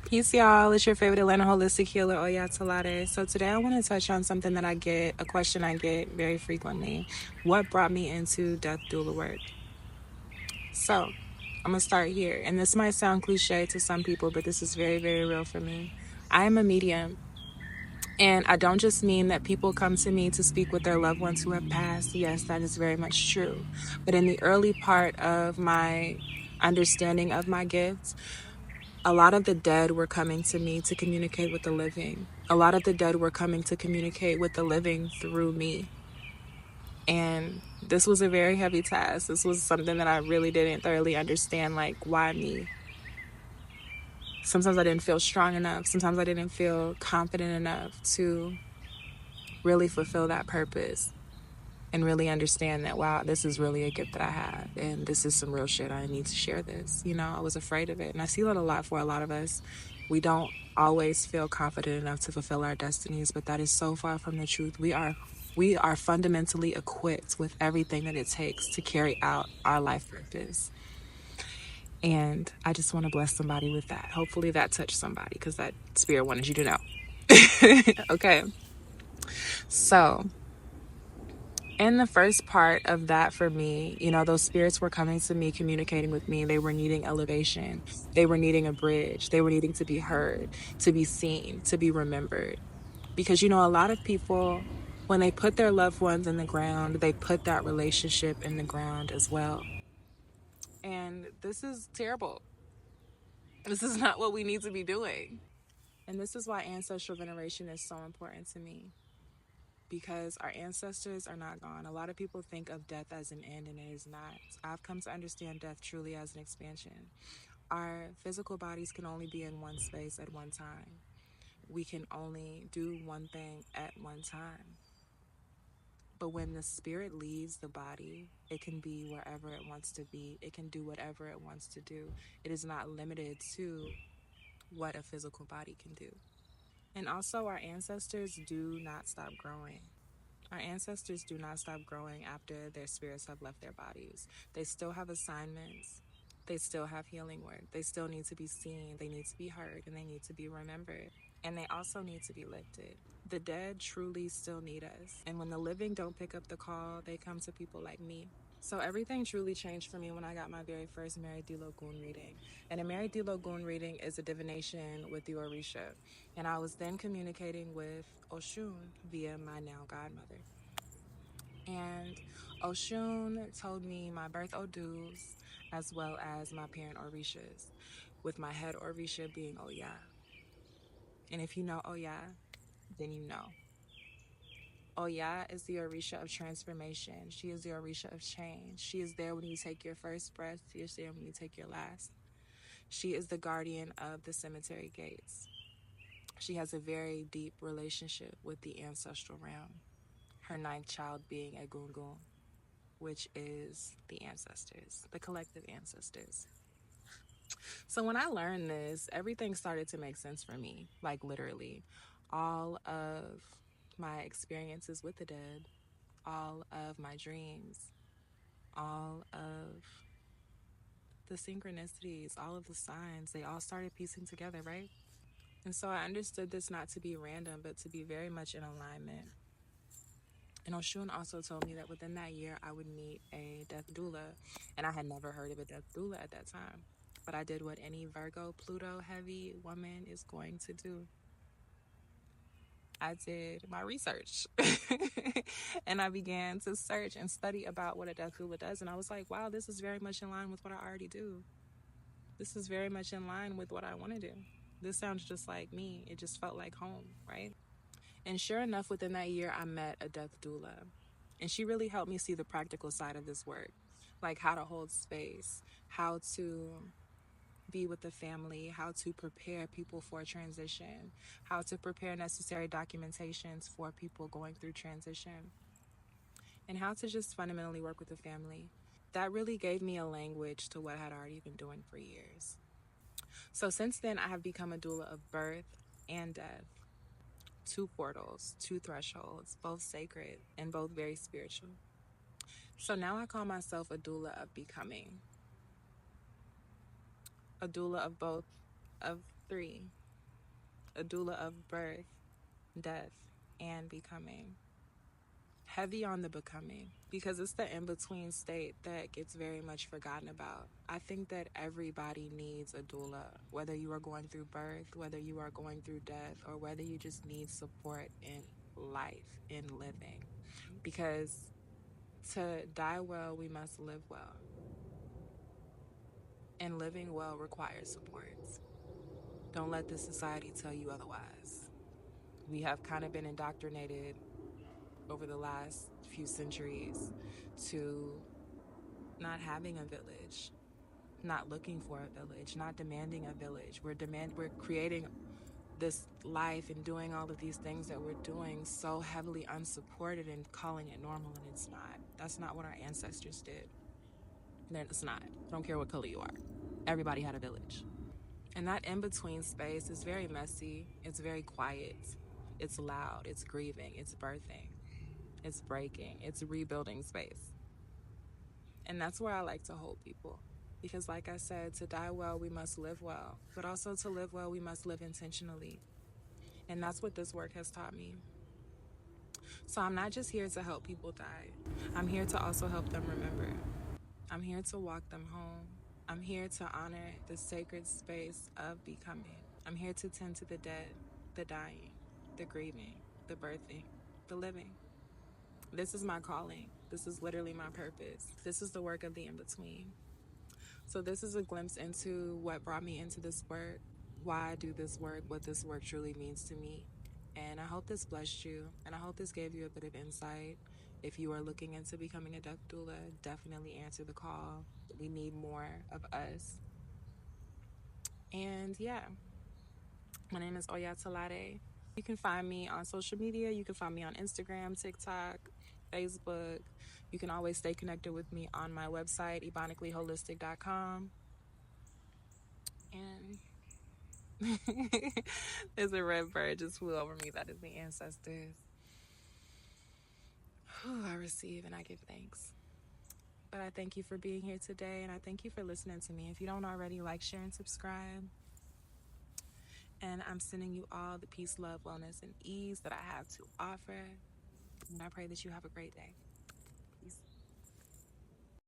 Peace, y'all. It's your favorite Atlanta holistic healer, Oya Talade. So today I want to touch on something that a question I get very frequently. What brought me into death doula work? So I'm going to start here. And this might sound cliche to some people, but this is very, very real for me. I am a medium. And I don't just mean that people come to me to speak with their loved ones who have passed. Yes, that is very much true. But in the early part of my understanding of my gifts, a lot of the dead were coming to me to communicate with the living. A lot of the dead were coming to communicate with the living through me. And this was a very heavy task. This was something that I really didn't thoroughly understand, like, why me? Sometimes I didn't feel strong enough. Sometimes I didn't feel confident enough to really fulfill that purpose and really understand that, wow, this is really a gift that I have. And this is some real shit. I need to share this. I was afraid of it. And I see that a lot for a lot of us. We don't always feel confident enough to fulfill our destinies, but that is so far from the truth. We are fundamentally equipped with everything that it takes to carry out our life purpose. And I just want to bless somebody with that. Hopefully that touched somebody, because that spirit wanted you to know. Okay. So in the first part of that, for me, those spirits were coming to me, communicating with me. They were needing elevation. They were needing a bridge. They were needing to be heard, to be seen, to be remembered. Because, a lot of people, when they put their loved ones in the ground, they put that relationship in the ground as well. And this is terrible. This is not what we need to be doing. And this is why ancestral veneration is so important to me. Because our ancestors are not gone. A lot of people think of death as an end, and it is not. I've come to understand death truly as an expansion. Our physical bodies can only be in one space at one time. We can only do one thing at one time. But when the spirit leaves the body, it can be wherever it wants to be. It can do whatever it wants to do. It is not limited to what a physical body can do. And also, our ancestors do not stop growing. Our ancestors do not stop growing after their spirits have left their bodies. They still have assignments. They still have healing work. They still need to be seen. They need to be heard, and they need to be remembered. And they also need to be lifted. The dead truly still need us. And when the living don't pick up the call, they come to people like me. So everything truly changed for me when I got my very first Mary D. Lagoon reading. And a Mary D. Lagoon reading is a divination with the Orisha. And I was then communicating with Oshun via my now godmother. And Oshun told me my birth Odus as well as my parent Orishas, with my head Orisha being Oya. And if you know Oya, then you know. Oya is the Orisha of transformation. She is the Orisha of change. She is there when you take your first breath. She is there when you take your last. She is the guardian of the cemetery gates. She has a very deep relationship with the ancestral realm, her ninth child being Egungun, which is the ancestors, the collective ancestors. So when I learned this, everything started to make sense for me, like literally. All of my experiences with the dead, all of my dreams, all of the synchronicities, all of the signs, they all started piecing together, right? And so I understood this not to be random, but to be very much in alignment. And Oshun also told me that within that year, I would meet a death doula. And I had never heard of a death doula at that time. But I did what any Virgo, Pluto heavy woman is going to do. I did my research. And I began to search and study about what a death doula does. And I was like, wow, this is very much in line with what I already do. This is very much in line with what I want to do. This sounds just like me. It just felt like home, right? And sure enough, within that year, I met a death doula. And she really helped me see the practical side of this work, like how to hold space, how to be with the family, how to prepare people for transition, how to prepare necessary documentations for people going through transition, and how to just fundamentally work with the family. That really gave me a language to what I had already been doing for years. So since then, I have become a doula of birth and death. Two portals, two thresholds, both sacred and both very spiritual. So now I call myself a doula of becoming. A doula of both, of 3, a doula of birth, death, and becoming. Heavy on the becoming, because it's the in-between state that gets very much forgotten about. I think that everybody needs a doula, whether you are going through birth, whether you are going through death, or whether you just need support in life, in living. Because to die well, we must live well. And living well requires support. Don't let this society tell you otherwise. We have kind of been indoctrinated over the last few centuries to not having a village, not looking for a village, not demanding a village. We're creating this life and doing all of these things that we're doing so heavily unsupported and calling it normal, and it's not. That's not what our ancestors did. It's not. I don't care what color you are. Everybody had a village. And that in-between space is very messy. It's very quiet. It's loud. It's grieving. It's birthing. It's breaking. It's rebuilding space. And that's where I like to hold people. Because like I said, to die well, we must live well. But also to live well, we must live intentionally. And that's what this work has taught me. So I'm not just here to help people die. I'm here to also help them remember. I'm here to walk them home. I'm here to honor the sacred space of becoming. I'm here to tend to the dead, the dying, the grieving, the birthing, the living. This is my calling. This is literally my purpose. This is the work of the in-between. So this is a glimpse into what brought me into this work, why I do this work, what this work truly means to me. And I hope this blessed you, and I hope this gave you a bit of insight. If you are looking into becoming a death doula, definitely answer the call. We need more of us. And yeah, my name is Oyatalade. You can find me on social media. You can find me on Instagram, TikTok, Facebook. You can always stay connected with me on my website, ebonicallyholistic.com. And there's a red bird just flew over me. That is the ancestors. I receive and I give thanks. But I thank you for being here today, and I thank you for listening to me. If you don't already, like, share, and subscribe. And I'm sending you all the peace, love, wellness, and ease that I have to offer. And I pray that you have a great day.